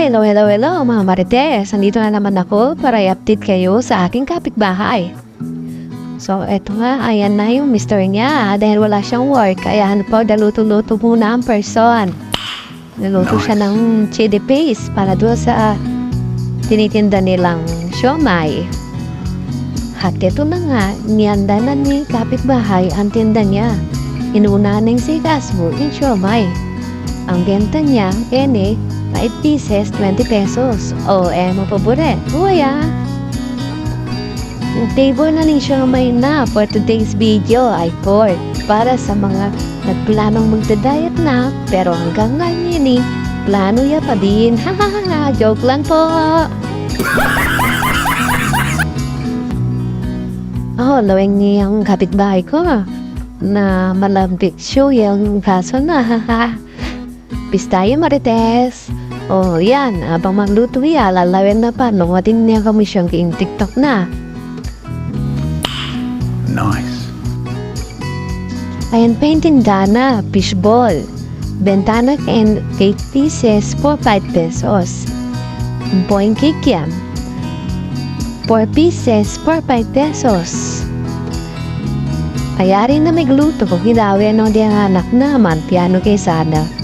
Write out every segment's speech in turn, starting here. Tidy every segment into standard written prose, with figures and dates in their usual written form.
Hello, hello, hello mga Marites. Nandito na naman ako para i-update kayo sa aking kapitbahay. So, eto nga, ayan na yung mister niya dahil wala siyang work. Kaya daluto-luto muna ang person. Naluto siya ng chili paste para doon sa tinitinda nilang siomay. At eto na nga, niyanda na ni kapitbahay ang tinda niya. Inuna ng sigas mo yung siomay. Ang benta niya, 5 pieces, 20 pesos. O, mo paboret. Uya! Yung table na rin siomay na for today's video ay pork. Para sa mga nagplanong magda-diet na, pero hanggang ngayon plano ya pa din. Hahaha, joke lang po! Laweng niyang kapitbahay ko na malambik siya yung kaso na. Pistayo Marites. Yan. Abang magluto yan, lalawin na pa. Lungatin niya kami siyang king TikTok na. Nice. Ayan pa yung tindana, fishball. Bentana and 8 pieces for 5 pesos. Boing cake yan. 4 pieces for 5 pesos. Kaya rin na may gluto kung hilawi ng anak naman, piano kay sana.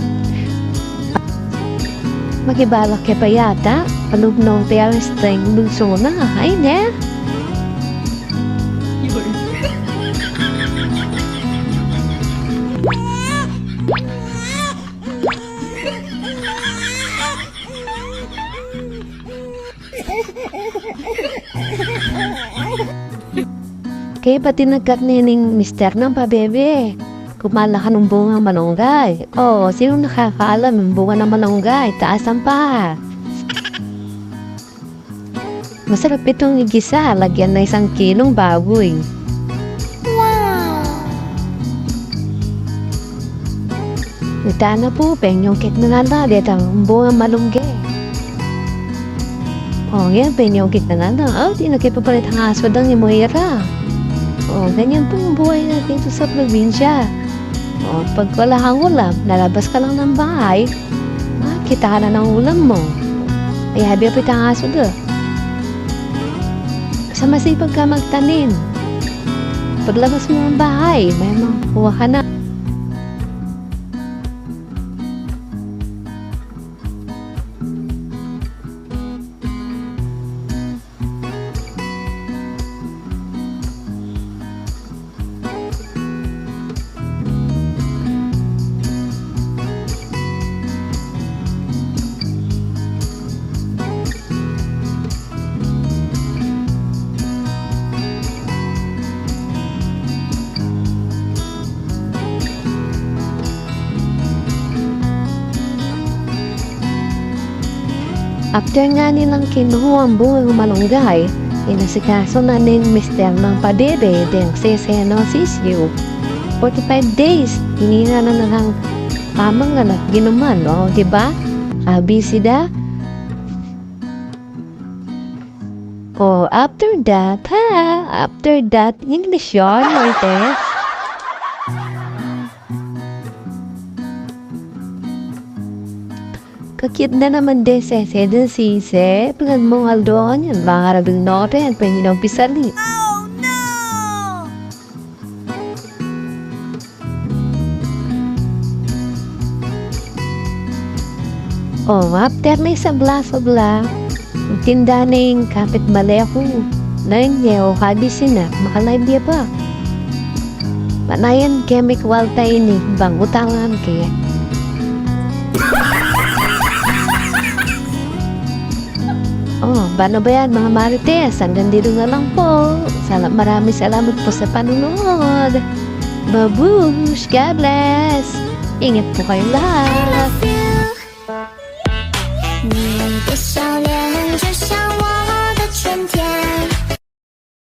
Magibalak ka pa yata, palubnong tayo string bulso na, ay ne? Kaya pati nagkatnining mister ng pabebe. Kumala ka ng bunga malunggay. Sino nakakaalam ng bunga ng malunggay? Taas ang pa. Masarap itong igisa. Lagyan na 1 kilong baboy. Wow! Ita na po, penyong cake na nala. Dito ang bunga malunggay. Yan, penyong cake na nala. Di na kayo papalit ang aswad ang imuhira. Ganyan pong buhay natin ito sa probinsya. Pag wala kang ulam, lalabas ka lang ng bahay, makita ka na ng ulam mo. Ay, habi apit ang aso doon. Sa masipag ka magtanim. Paglabas mo ng bahay, may makuha ka na. After nga nilang kinuha ang bungang malunggay, inasikaso na nin mister ng padebe din siseno sisyo. 45 days, hinina na ng tamang anak ginuman, diba? Busy da? After that, English yun, Marites. Kakit na naman de sese pagad mong aldoon yan, baka rabing note yan, penyinong pisali. After na sabla, tinda na yung kapit mali ako. Nangyay kabisin na, makalive niya pa. Panayan chemical tayo ni, bang utangan kaya. Paano ba yan mga Marites? Hanggang dito na lang po. Maraming salamat po sa panunod. Babush! God bless! Ingat po kayong lahat!